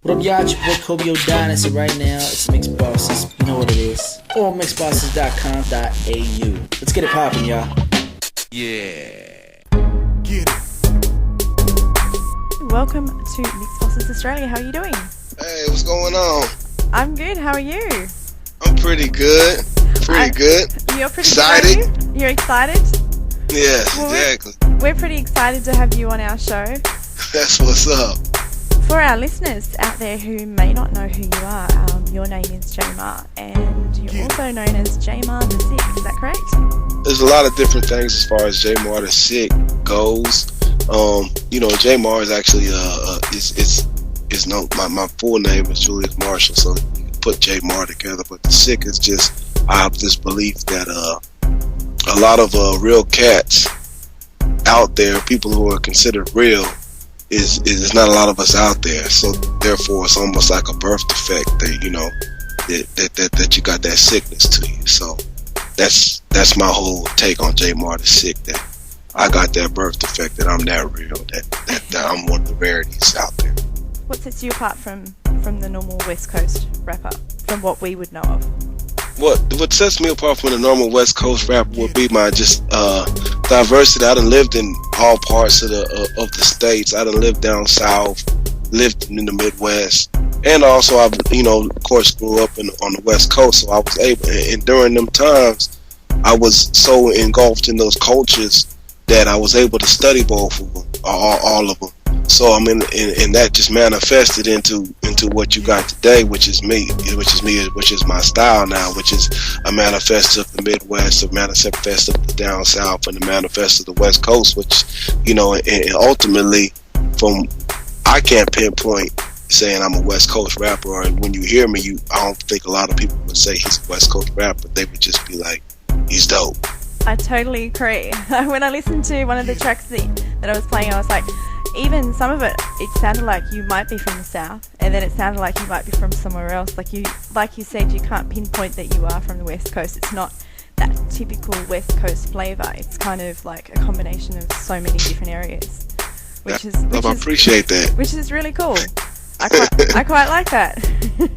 What up, y'all? It's your boy Kobe O'Donis, and right now it's Mixxbosses. You know what it is. Or Mixxbosses.com.au. Let's get it poppin', y'all. Yeah. Get it. Welcome to Mixxbosses Australia. How are you doing? Hey, what's going on? I'm good. How are you? I'm pretty good. Good. You're pretty excited. Good, you're excited? Yes, Well, exactly. We're pretty excited to have you on our show. That's what's up. For our listeners out there who may not know who you are, your name is J-Mar, and you're also known as J-Mar the Sick. Is that correct? There's a lot of different things as far as J-Mar the Sick goes. J-Mar is actually is no my full name is Julius Marshall, so you can put J-Mar together. But the Sick is just, I have this belief that a lot of real cats out there, people who are considered real, is not a lot of us out there. So therefore, it's almost like a birth defect that that you got that sickness to you. So that's my whole take on J-Mar the Sick. That I got that birth defect, that I'm that real, that I'm one of the rarities out there. What sets you apart from the normal West Coast rapper, from what we would know of? What sets me apart from the normal West Coast rapper would be my just diversity. I done lived in all parts of the states. I done lived down south, lived in the Midwest, and also I of course grew up on the West Coast. So I was able, and during them times, I was so engulfed in those cultures that I was able to study both of them, all of them. So I mean, and that just manifested into what you got today, which is me, which is my style now, which is a manifest of the Midwest, a manifest of the down south, and a manifest of the West Coast, which, and ultimately, I can't pinpoint saying I'm a West Coast rapper, or when you hear me, I don't think a lot of people would say he's a West Coast rapper. They would just be like, he's dope. I totally agree. When I listened to one of the tracks that I was playing, I was like, even some of it sounded like you might be from the South, and then it sounded like you might be from somewhere else. Like you said, you can't pinpoint that you are from the West Coast. It's not that typical West Coast flavour. It's kind of like a combination of so many different areas, I appreciate that. Which is really cool. I quite like that.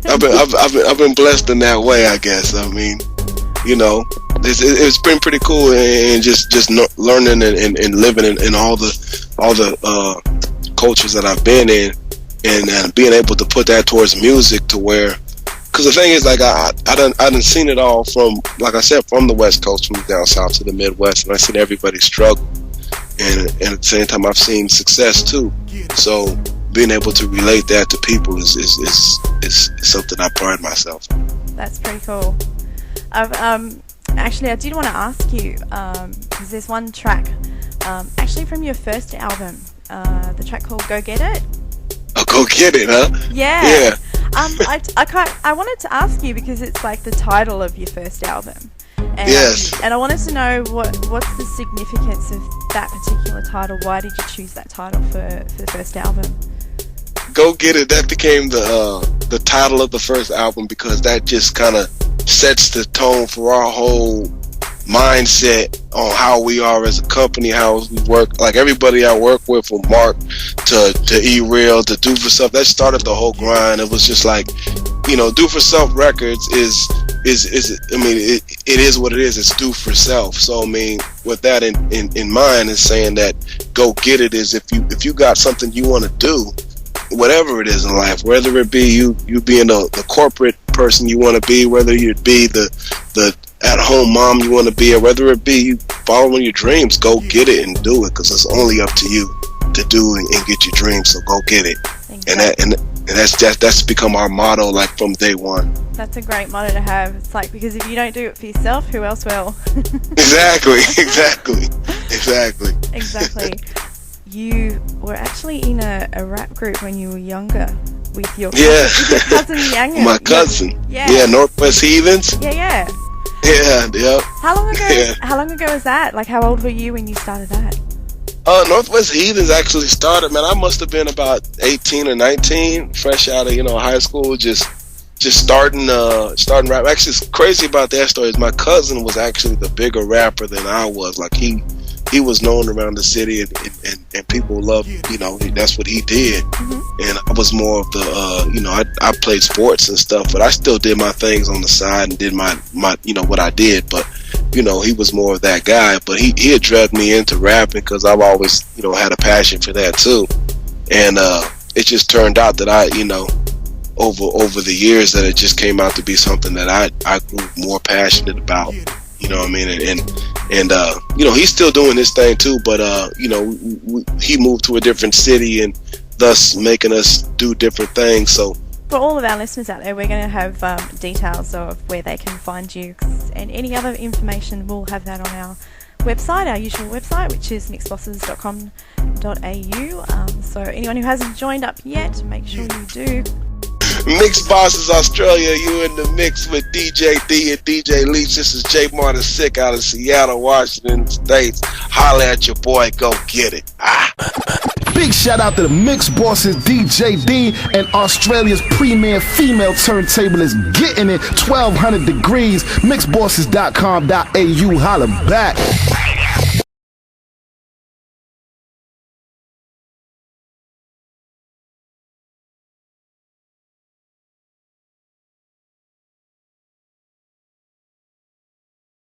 I've been blessed in that way, I guess. I mean, it's been pretty cool, and just learning and living in all the cultures that I've been in, and being able to put that towards music, to where, because the thing is, like, I done seen it all from, like I said, from the West Coast, from down south to the Midwest, and I've seen everybody struggle, and at the same time I've seen success too. So being able to relate that to people is something I pride myself on. That's pretty cool. Actually, I did want to ask you, because there's one track, actually from your first album, the track called Go Get It. Oh, Go Get It, huh? Yeah. I wanted to ask you, because it's like the title of your first album. And, yes. And I wanted to know what's the significance of that particular title. Why did you choose that title for the first album? Go Get It, that became the title of the first album, because that just kind of sets the tone for our whole mindset on how we are as a company, how we work. Like, everybody I work with, from Mark to E-Real to Do For Self, that started the whole grind. It was just like, Do For Self Records is I mean, it is what it is. It's Do For Self. So I mean, with that in mind, is saying that Go Get It is if you got something you want to do, whatever it is in life, whether it be you being the corporate person you want to be, whether you be the at-home mom you want to be, or whether it be you following your dreams, go get it and do it, because it's only up to you to do and get your dreams. So go get it. Exactly. And that's become our motto, like, from day one. That's a great motto to have. It's like, because if you don't do it for yourself, who else will? Exactly. You were actually in a rap group when you were younger with your cousin Younger. My cousin. Yeah, Northwest Heathens. Yeah. Yeah. How long ago was that? Like, how old were you when you started that? Northwest Heathens actually started, man, I must have been about 18 or 19, fresh out of high school, just starting rap. Actually, it's crazy about that story is my cousin was actually the bigger rapper than I was. Like, he he was known around the city, and people loved, you know, that's what he did. And I was more of the, you know, I played sports and stuff, but I still did my things on the side and did my you know, what I did. But, you know, he was more of that guy. But he had dragged me into rapping because I've always, you know, had a passion for that too. And it just turned out that I, you know, over the years, that it just came out to be something that I grew more passionate about. You know what I mean? And you know, he's still doing his thing too, but you know, he moved to a different city and thus making us do different things. So for all of our listeners out there, we're going to have details of where they can find you, and any other information, we'll have that on our website, our usual website, which is mixxbosses.com.au. So anyone who hasn't joined up yet, make sure you do. Mixxbosses Australia, you in the mix with DJ D and DJ Leach. This is J Martin Sick out of Seattle, Washington States. Holla at your boy, go get it. Big shout out to the Mixxbosses, DJ D, and Australia's premier female turntable is getting it 1200 degrees. Mixxbosses.com.au, holla back.